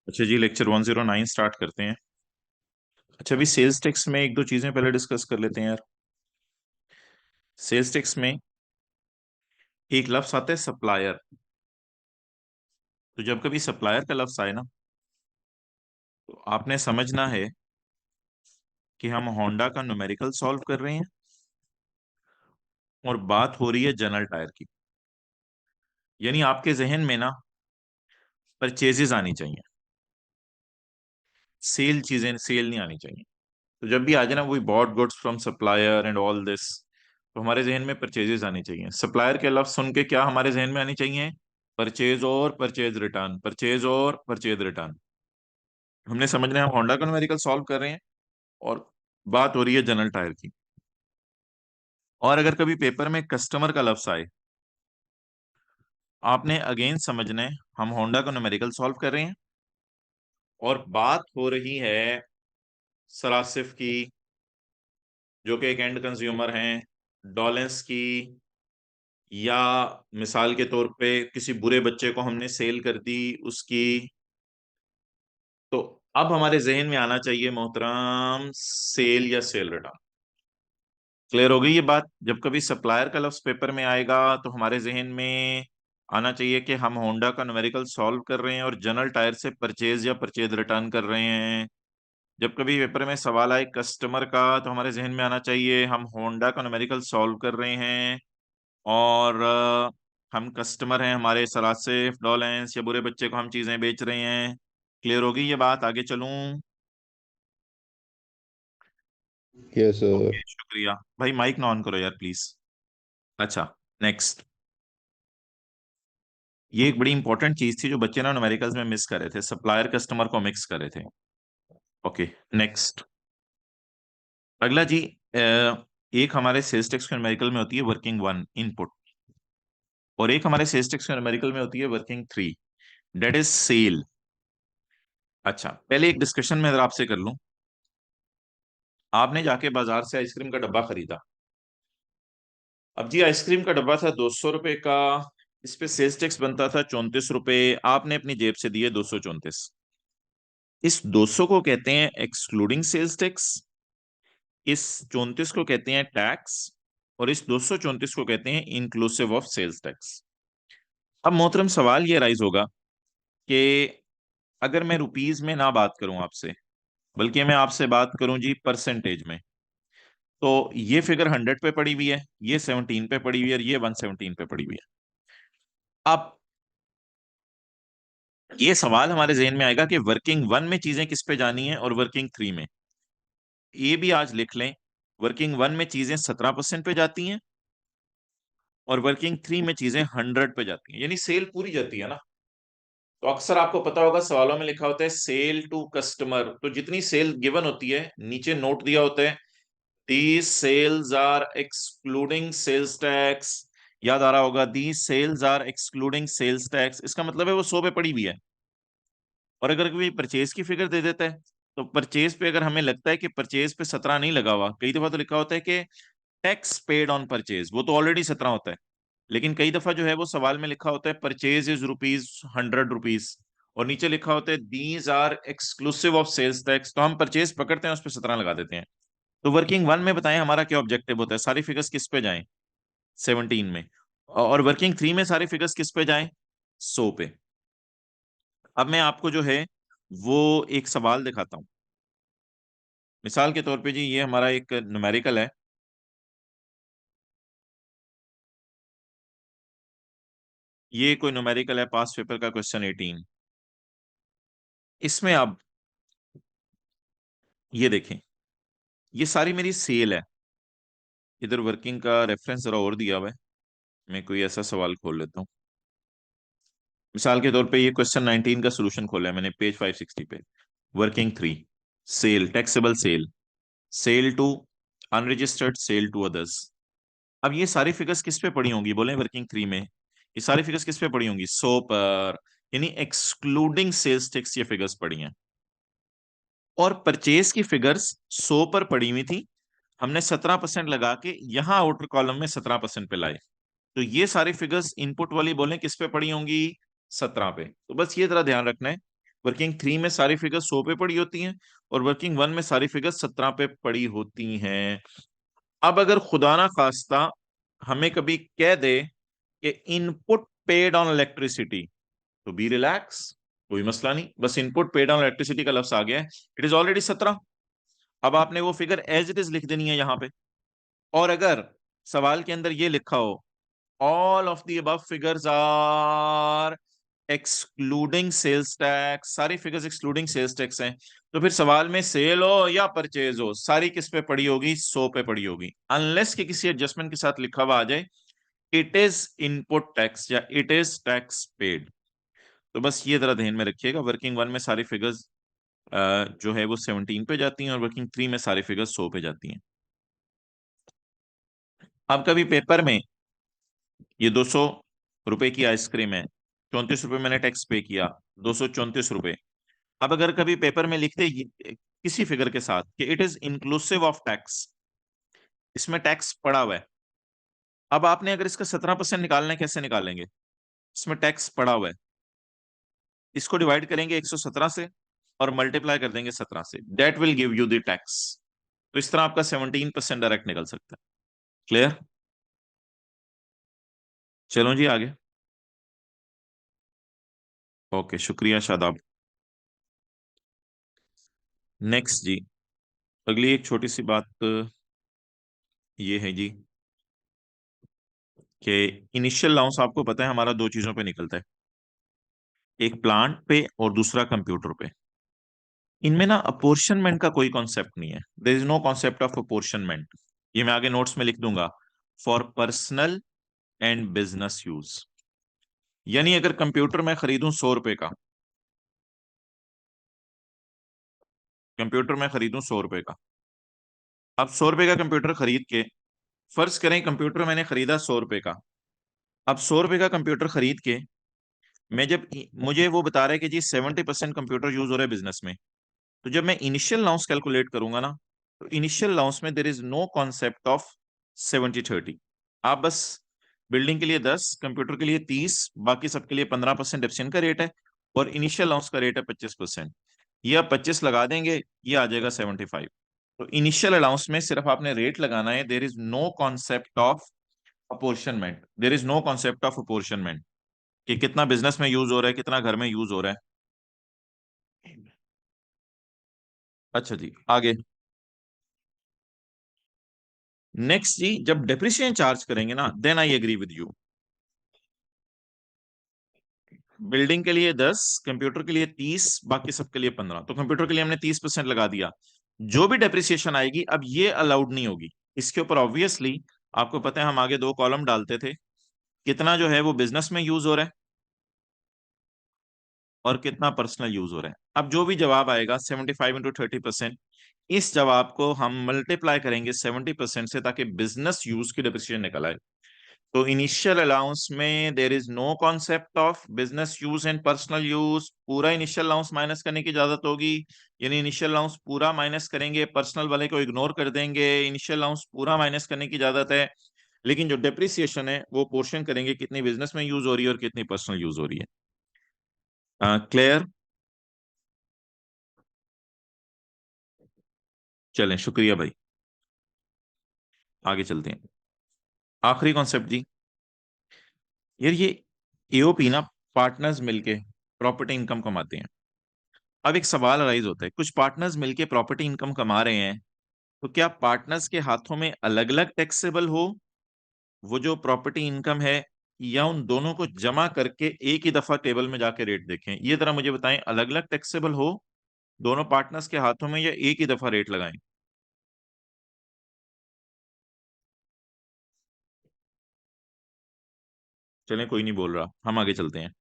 अच्छा जी, lecture 109 start करते हैं। अच्छा, अभी सेल्स टेक्स में एक दो चीजें पहले डिस्कस कर लेते हैं यार। सेल्स टेक्स में एक लफ्ज आता है सप्लायर। तो जब कभी सप्लायर का लफ्ज आए ना, तो आपने समझना है कि हम होंडा का न्यूमेरिकल सॉल्व कर रहे हैं और बात हो रही है जनरल टायर की। यानी आपके जहन में ना परचेजेस आनी चाहिए, सेल चीजें सेल नहीं आनी चाहिए। तो जब भी आ जाए ना, we bought goods from supplier and all this, तो हमारे जहन में परचेजेस आनी चाहिए। सप्लायर के लफ्ज सुन के क्या हमारे जहन में आनी चाहिए? परचेज और परचेज रिटर्न, परचेज और परचेज रिटर्न। हमने समझना है हम होंडा का न्यूमेरिकल सॉल्व कर रहे हैं और बात हो रही है जनरल टायर की। और अगर कभी पेपर में कस्टमर का लफ्ज आए, आपने अगेन समझना है हम होंडा का न्यूमेरिकल सॉल्व कर रहे हैं और बात हो रही है सरासिफ की, जो कि एक एंड कंज्यूमर हैं, डॉलेंस की, या मिसाल के तौर पे किसी बुरे बच्चे को हमने सेल कर दी उसकी। तो अब हमारे जहन में आना चाहिए मोहतरम सेल या सेल रिटर्न। क्लियर हो गई ये बात? जब कभी सप्लायर का लफ्ज पेपर में आएगा तो हमारे जहन में आना चाहिए कि हम होंडा का न्यूमेरिकल सॉल्व कर रहे हैं और जनरल टायर से परचेज या परचेज रिटर्न कर रहे हैं। जब कभी पेपर में सवाल आए कस्टमर का, तो हमारे जहन में आना चाहिए हम होंडा का न्यूमेरिकल सॉल्व कर रहे हैं और हम कस्टमर हैं, हमारे सरासिफ डॉलेंस या बुरे बच्चे को हम चीजें बेच रहे हैं। क्लियर होगी ये बात? आगे चलूं? Yes sir. ओके, शुक्रिया भाई। माइक ना ऑन करो यार प्लीज। अच्छा, नेक्स्ट। ये एक बड़ी इंपॉर्टेंट चीज थी जो बच्चे ना न्यूमेरिकल्स में मिस कर रहे थे, सप्लायर कस्टमर को मिक्स कर रहे थे। Okay, next. अगला जी, एक हमारे सेल्स टेक्स के न्यूमेरिकल में होती है वर्किंग वन इनपुट, और एक हमारे सेल्स टेक्स के न्यूमेरिकल में होती है working three, date is sale. अच्छा, पहले एक डिस्कशन में अगर आपसे कर लूं, आपने जाके बाजार से आइसक्रीम का डब्बा खरीदा। अब जी आइसक्रीम का डब्बा था 200 रुपए का, इस पे सेल्स टैक्स बनता था 34 रुपए, आपने अपनी जेब से दिए 234। इस 200 को कहते हैं एक्सक्लूडिंग सेल्स टैक्स, इस 34 को कहते हैं टैक्स, और इस 234 को कहते हैं इंक्लूसिव ऑफ सेल्स टैक्स। अब मोहतरम सवाल ये राइज होगा कि अगर मैं रुपीज में ना बात करूं आपसे, बल्कि मैं आपसे बात करूं जी परसेंटेज में, तो ये फिगर 100 पे पड़ी हुई है, ये 17 पे पड़ी हुई है और ये 117 पे पड़ी हुई है। अब ये सवाल हमारे जहन में आएगा कि वर्किंग वन में चीजें किस पे जानी है और वर्किंग थ्री में। ये भी आज लिख लें, वर्किंग वन में चीजें 17% पे जाती हैं और वर्किंग थ्री में चीजें 100 पे जाती हैं, यानी सेल पूरी जाती है ना। तो अक्सर आपको पता होगा सवालों में लिखा होता है सेल टू कस्टमर, तो जितनी सेल गिवन होती है नीचे नोट दिया होता है these sales are excluding sales tax. याद आ रहा होगा, these sales are excluding sales tax, इसका मतलब है वो 100 पे पड़ी हुई है। और अगर कोई परचेज की फिगर दे देता है, तो परचेज पे अगर हमें लगता है कि परचेज पे 17 नहीं लगा हुआ, कई दफा तो लिखा होता है कि टैक्स पेड ऑन परचेज, वो तो ऑलरेडी 17 होता है। लेकिन कई दफा जो है वो सवाल में लिखा होता है परचेज इज ₹100, और नीचे लिखा होता है these are exclusive of sales tax, तो हम परचेज पकड़ते हैं उस पर 17 लगा देते हैं। तो वर्किंग वन में बताएं हमारा क्या ऑब्जेक्टिव होता है, सारी फिगर्स किस पे जाएं? 17 में। और वर्किंग थ्री में सारी फिगर्स किस पे जाएं? 100 पे। अब मैं आपको जो है वो एक सवाल दिखाता हूं। मिसाल के तौर पे जी, ये हमारा एक न्यूमेरिकल है। ये कोई न्यूमेरिकल है, पास पेपर का क्वेश्चन 18। इसमें आप ये देखें, ये सारी मेरी सेल है। इधर वर्किंग का रेफरेंस जरा और दिया हुआ है, मैं कोई ऐसा सवाल खोल लेता हूँ। मिसाल के तौर पे ये क्वेश्चन 19 का सोल्यूशन खोला है मैंने पेज 560 पे। Working three, sale, taxable sale, sale to unregistered, sale to others. अब ये सारी फिगर्स किस पे पड़ी होंगी बोले वर्किंग थ्री में? ये सारी फिगर्स किस पे पड़ी होंगी? 100 पर, यानी एक्सक्लूडिंग सेल्स टैक्स ये फिगर्स पड़ी हैं। और परचेज की फिगर्स 100 पर पड़ी हुई थी, हमने 17% लगा के यहां आउटर कॉलम में 17% पे लाए। तो ये सारी फिगर्स इनपुट वाली बोले किस पे पड़ी होंगी? 17 पे। तो बस ये जरा ध्यान रखना है, वर्किंग 3 में सारी फिगर्स 100 पे पड़ी होती हैं, और वर्किंग 1 में सारी फिगर्स 17 पे पड़ी होती हैं। अब अगर खुदा ना खास्ता हमें कभी कह दे कि इनपुट पेड ऑन इलेक्ट्रिसिटी, तो बी रिलैक्स, कोई मसला नहीं, बस इनपुट पेड ऑन इलेक्ट्रिसिटी का लफ्ज आ गया है, इट इज ऑलरेडी 17। अब आपने वो फिगर एज इट इज लिख देनी है यहां पे। और अगर सवाल के अंदर ये लिखा हो all of the above figures are excluding sales tax, सारी फिगर्स एक्सक्लूडिंग सेल्स टैक्स हैं, तो फिर सवाल में सेल हो या परचेज हो, सारी किस पे पड़ी होगी? 100 पे पड़ी होगी, अनलेस कि किसी एडजस्टमेंट के साथ लिखा हुआ आ जाए इट इज इनपुट टैक्स या इट इज टैक्स पेड। तो बस ये जरा ध्यान में रखिएगा, वर्किंग 1 में सारी फिगर्स जो है वो 17 पे जाती हैं, और वर्किंग 3 में सारी फिगर्स 100 पे जाती हैं। अब कभी पेपर में ये 200 रुपए की आइसक्रीम है, 34 रुपए मैंने टैक्स पे किया, 234 रुपए। अब अगर कभी पेपर में लिखते किसी फिगर के साथ कि it is inclusive of tax, इसमें टैक्स पड़ा हुआ है, अब आपने अगर इसका 17% निकालना है, कैसे निकालेंगे? इसमें टैक्स पड़ा हुआ है, इसको डिवाइड करेंगे 117 से और मल्टीप्लाई कर देंगे 17 से, that will give you the tax. तो इस तरह आपका 17% डायरेक्ट निकल सकता है। क्लियर? चलो जी आगे। ओके, शुक्रिया शादाब। नेक्स्ट जी, अगली एक छोटी सी बात ये है जी कि इनिशियल अलाउंस आपको पता है हमारा दो चीजों पे निकलता है, एक प्लांट पे और दूसरा कंप्यूटर पे। इनमें ना अपोर्शनमेंट का कोई कॉन्सेप्ट नहीं है, there is no concept of apportionment. ये मैं आगे नोट्स में लिख दूंगा, for personal and business use. यानी अगर कंप्यूटर मैं खरीदूं 100 रुपए का, कंप्यूटर मैं खरीदूं 100 रुपए का, अब 100 रुपए का कंप्यूटर खरीद के, फर्ज करें कंप्यूटर मैंने खरीदा 100 रुपए का, अब 100 रुपए का कंप्यूटर खरीद के मैं जब मुझे वो बता रहा है कि जी 70% कंप्यूटर यूज हो रहा है बिजनेस में, तो जब मैं इनिशियल अलाउंस कैलकुलेट करूंगा ना, तो इनिशियल अलाउंस में there is no concept of 70-30। आप बस बिल्डिंग के लिए 10, कंप्यूटर के लिए 30, बाकी सबके लिए 15% डेप्रिसिएशन का रेट है, और इनिशियल अलाउंस का रेट है 25%। ये आप 25 लगा देंगे, ये आ जाएगा 75। तो इनिशियल अलाउंस में सिर्फ आपने रेट लगाना है, there is no concept of apportionment, there is no concept of apportionment कि कितना बिजनेस में यूज हो रहा है, कितना घर में यूज हो रहा है। अच्छा जी आगे। नेक्स्ट जी, जब डेप्रिसिएशन चार्ज करेंगे ना, then I agree with you. Building के लिए 10, कंप्यूटर के लिए 30, बाकी सबके लिए 15, तो कंप्यूटर के लिए हमने 30% लगा दिया। जो भी डेप्रिसिएशन आएगी अब ये अलाउड नहीं होगी, इसके ऊपर ऑब्वियसली आपको पता है हम आगे दो कॉलम डालते थे, कितना जो है वो बिजनेस में यूज हो रहा है और कितना पर्सनल यूज हो रहा है। अब जो भी जवाब आएगा 75 × 30%, इस जवाब को हम मल्टीप्लाई करेंगे 70% से, ताकि बिजनेस यूज की डेप्रिसिएशन निकल आए। तो इनिशियल अलाउंस में there is no concept of business use and personal use, पूरा इनिशियल अलाउंस माइनस करने की इजाजत होगी। यानी इनिशियल अलाउंस पूरा माइनस करेंगे, पर्सनल वाले को इग्नोर कर देंगे, इनिशियल अलाउंस पूरा माइनस करने की इजाजत है। लेकिन जो डेप्रिसिएशन है वो पोर्शन करेंगे कितनी बिजनेस में यूज हो रही है और कितनी पर्सनल यूज हो रही है। क्लियर? चलें, शुक्रिया भाई, आगे चलते हैं। आखिरी कॉन्सेप्ट जी, यार ये एओपी ना पार्टनर्स मिलके प्रॉपर्टी इनकम कमाते हैं। अब एक सवाल अराइज होता है, कुछ पार्टनर्स मिलके प्रॉपर्टी इनकम कमा रहे हैं, तो क्या पार्टनर्स के हाथों में अलग अलग टैक्सेबल हो वो जो प्रॉपर्टी इनकम है, या उन दोनों को जमा करके एक ही दफा टेबल में जाके रेट देखें? ये जरा मुझे बताएं, अलग अलग टैक्सेबल हो दोनों पार्टनर्स के हाथों में, या एक ही दफा रेट लगाएं? चलें, कोई नहीं बोल रहा, हम आगे चलते हैं।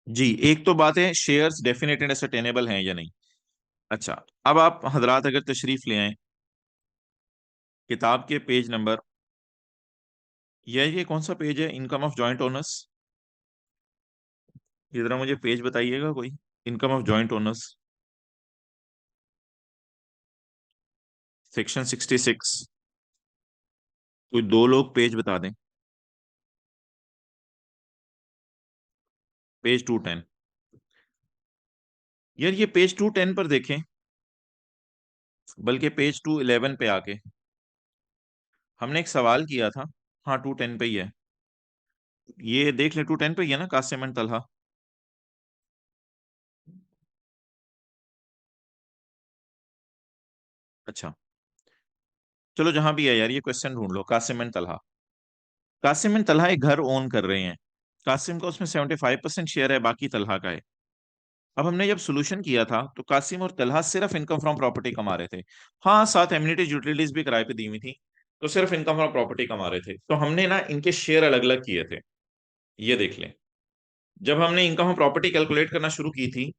जी, एक तो बात है शेयर्स डेफिनेट एंड असर्टेनेबल हैं या नहीं। अच्छा, अब आप हजरात अगर तशरीफ ले आए किताब के पेज नंबर, ये कौन सा पेज है, इनकम ऑफ जॉइंट ओनर्स? ये जरा मुझे पेज बताइएगा कोई, income of joint owners, section 66। कोई दो लोग पेज बता दें। पेज 210। यार ये पेज 210 पर देखें, बल्कि पेज 211 पे आके हमने एक सवाल किया था। हाँ, 210 पे ही है। ये देख ले, 210 पे ही है ना, कासिम एंड तलहा। अच्छा, चलो जहां भी है यार, ये क्वेश्चन ढूंढ लो, कासिम एंड तलहा। कासिम एंड तलहा एक घर ओन कर रहे हैं। कासिम का उसमें 75% शेयर है, बाकी तलहा का है। अब हमने जब सोल्यूशन किया था तो कासिम और तलहा सिर्फ इनकम फ्रॉम प्रॉपर्टी कमा रहे थे। हाँ, साथ एमिनिटीज यूटिलिटीज भी किराए पे दी हुई थी, तो सिर्फ इनकम फ्रॉम प्रॉपर्टी कमा रहे थे। तो हमने ना इनके शेयर अलग अलग किए थे। ये देख लें, जब हमने इनकम फ्रॉम प्रॉपर्टी कैलकुलेट करना शुरू की थी,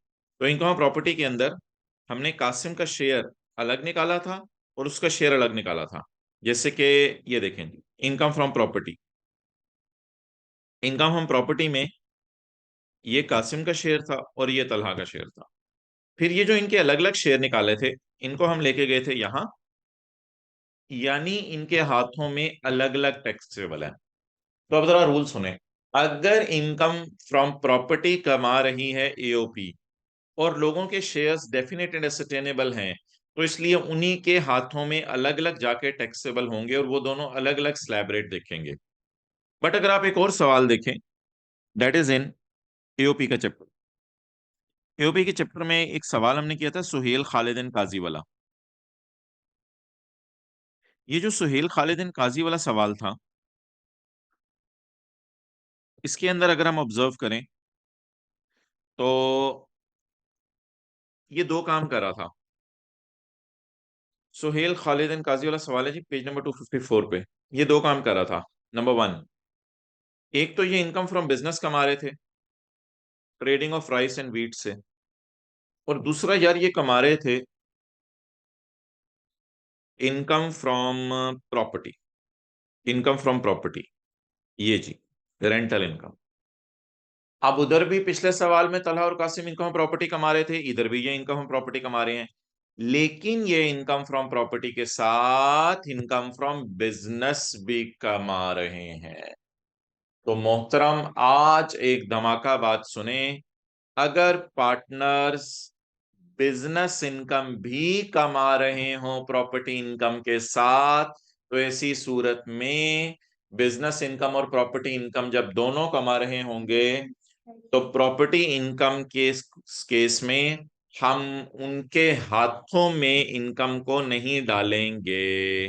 तो इनकम फ्रॉम प्रॉपर्टी के अंदर हमने कासिम का शेयर अलग निकाला था और उसका शेयर अलग निकाला था। जैसे कि ये देखें, income from property, income from property में ये कासिम का शेयर था और ये तलहा का शेयर था। फिर ये जो इनके अलग अलग शेयर निकाले थे, इनको हम लेके गए थे यहां, यानी इनके हाथों में अलग अलग टैक्सेबल है। तो अब जरा रूल सुने। अगर इनकम फ्रॉम प्रॉपर्टी कमा रही है एओपी और लोगों के शेयर्स डेफिनेट एंड एसेटेनेबल हैं, तो इसलिए उन्हीं के हाथों में अलग अलग जाके टैक्सेबल होंगे और वो दोनों अलग अलग स्लैब रेट देखेंगे। बट अगर आप एक और सवाल देखें, दैट इज इन एओपी का चैप्टर। एओपी के चैप्टर में एक सवाल हमने किया था, सुहेल खालिदिन काजी वाला। ये जो सुहेल खालिदिन काजी वाला सवाल था, इसके अंदर अगर हम ऑब्जर्व करें तो ये दो काम कर रहा था। सुहेल खालिदिन काजी वाला सवाल है जी, पेज नंबर 254 पे। ये दो काम कर रहा था। नंबर वन, एक तो ये इनकम फ्रॉम बिजनेस कमा रहे थे, trading of rice and wheat से। और दूसरा यार, ये कमा रहे थे income from property, income from property, ये जी, रेंटल इनकम। अब उधर भी पिछले सवाल में तलहा और कासिम इनकम प्रॉपर्टी कमा रहे थे, इधर भी ये इनकम प्रॉपर्टी कमा रहे हैं। लेकिन ये इनकम फ्रॉम प्रॉपर्टी के साथ इनकम फ्रॉम बिजनेस भी कमा रहे हैं। तो मोहतरम, आज एक धमाका बात सुने। अगर पार्टनर्स बिजनेस इनकम भी कमा रहे हो प्रॉपर्टी इनकम के साथ, तो ऐसी सूरत में बिजनेस इनकम और प्रॉपर्टी इनकम जब दोनों कमा रहे होंगे, तो प्रॉपर्टी इनकम के केस में हम उनके हाथों में इनकम को नहीं डालेंगे,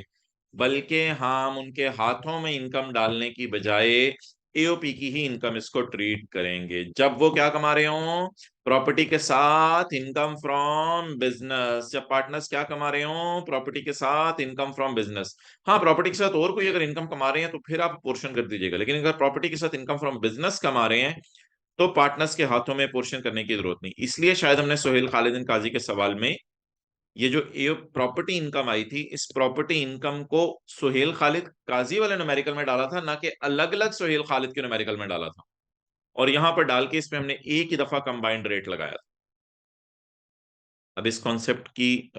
बल्कि हम उनके हाथों में इनकम डालने की बजाय एओपी की ही इनकम इसको ट्रीट करेंगे। जब वो क्या कमा रहे हो, प्रॉपर्टी के साथ इनकम फ्रॉम बिजनेस। जब पार्टनर्स क्या कमा रहे हो, प्रॉपर्टी के साथ इनकम फ्रॉम बिजनेस। हाँ, प्रॉपर्टी के साथ और कोई अगर इनकम कमा रहे हैं तो फिर आप पोर्शन कर दीजिएगा, लेकिन अगर प्रॉपर्टी के साथ इनकम फ्रॉम बिजनेस कमा रहे हैं तो पार्टनर्स के हाथों में पोर्शन करने की जरूरत नहीं। इसलिए शायद हमने सोहेल खालिदिन काजी के सवाल में ये जो प्रॉपर्टी इनकम आई थी, इस प्रॉपर्टी इनकम को सोहेल खालिद काजी वाले न्यूमेरिकल में डाला था, ना कि अलग अलग सोहेल खालिद के न्यूमेरिकल में डाला था। और यहां पर डाल के इसमें हमने एक ही दफा कंबाइंड रेट लगाया था। अब इस कॉन्सेप्ट की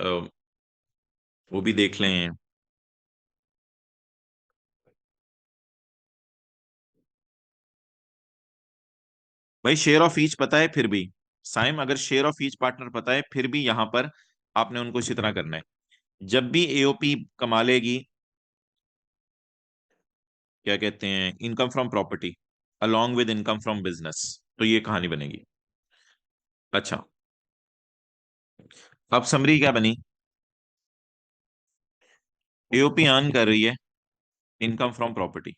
वो भी देख लें। भाई शेयर ऑफ ईच पता है फिर भी, साइम अगर शेयर ऑफ ईच पार्टनर पता है फिर भी यहां पर आपने उनको इसी तरह करना है। जब भी एओपी कमा लेगी, क्या कहते हैं, income from property along with income from business, तो ये कहानी बनेगी। अच्छा, अब समरी क्या बनी। एओपी अर्न कर रही है income from property,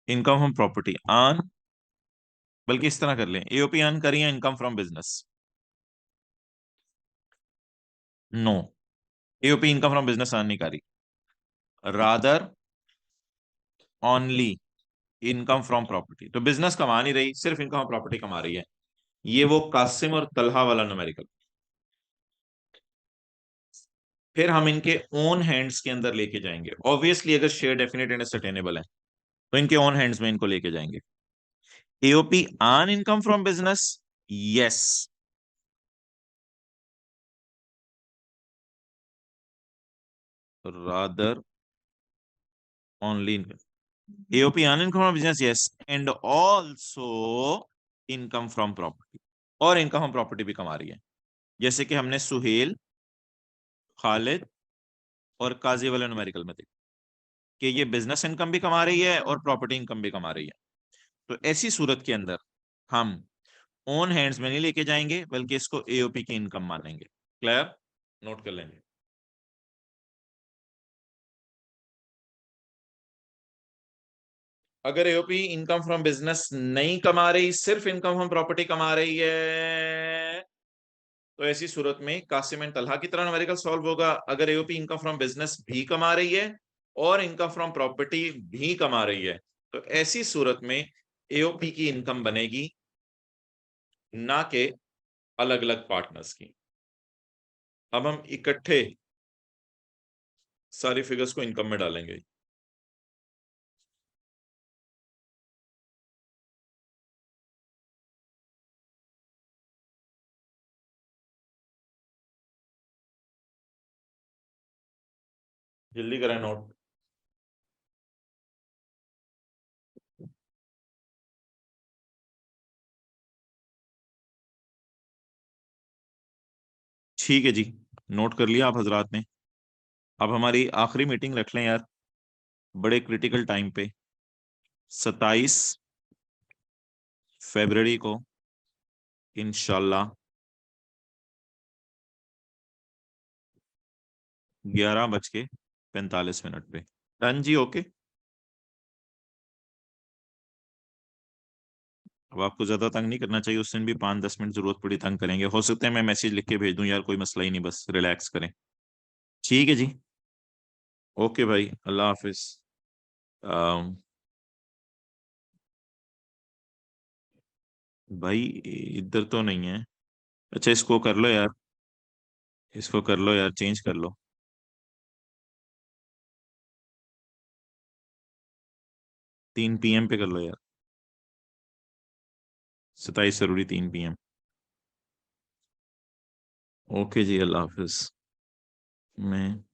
income from property earn, बल्कि इस तरह कर लें, एओपी अर्न कर रही है income from business. No, AOP income from business earn नहीं कर रही, rather only income from property. तो बिजनेस कमा नहीं रही, सिर्फ इनकम प्रॉपर्टी कमा रही है। ये वो कासिम और तलहा वाला न्यूमेरिकल। फिर हम इनके ओन हैंड्स के अंदर लेके जाएंगे। ऑब्वियसली अगर शेयर डेफिनेट एंड सस्टेनेबल है तो इनके ओन हैंड्स में इनको लेके जाएंगे। AOP earn income from business, yes, rather only AOP earn income from business, yes, and also income from property, और इनकम हम प्रॉपर्टी भी कमा रही है। जैसे कि हमने सुहेल, खालिद और काजी वाले न्यूमेरिकल में देखा कि ये बिजनेस इनकम भी कमा रही है और प्रॉपर्टी इनकम भी कमा रही है। तो ऐसी सूरत के अंदर हम ओन हैंड्स में नहीं लेके जाएंगे, बल्कि इसको एओपी की इनकम मानेंगे। क्लियर? नोट कर लेंगे। अगर एओपी इनकम फ्रॉम बिजनेस नहीं कमा रही, सिर्फ इनकम फ्रॉम प्रॉपर्टी कमा रही है, तो ऐसी सूरत में कासिम एंड तलहा की तरह न्यूमेरिकल सॉल्व होगा। अगर एओपी इनकम फ्रॉम बिजनेस भी कमा रही है और इनकम फ्रॉम प्रॉपर्टी भी कमा रही है, तो ऐसी सूरत में एओपी की इनकम बनेगी, ना के अलग अलग पार्टनर्स की। अब हम इकट्ठे सारी फिगर्स को इनकम में डालेंगे। जल्दी करें नोट। ठीक है जी, नोट कर लिया आप हजरात ने। अब हमारी आखिरी मीटिंग रख लें यार, बड़े क्रिटिकल टाइम पे, 27 फरवरी को इंशाल्लाह 11:45 पे। डन जी, ओके। अब आपको ज्यादा तंग नहीं करना चाहिए, उस दिन भी 5-10 मिनट जरूरत पड़ी तंग करेंगे, हो सकता है मैं मैसेज लिख के भेज दूं यार, कोई मसला ही नहीं, बस रिलैक्स करें। ठीक है जी, ओके भाई, अल्लाह हाफिज। अम, भाई इधर तो नहीं है। अच्छा, इसको कर लो यार, इसको कर लो यार, चेंज कर लो। 3 PM पे कर लो यार, 27 फरवरी 3 PM। ओके जी, अल्लाह हाफिज। मैं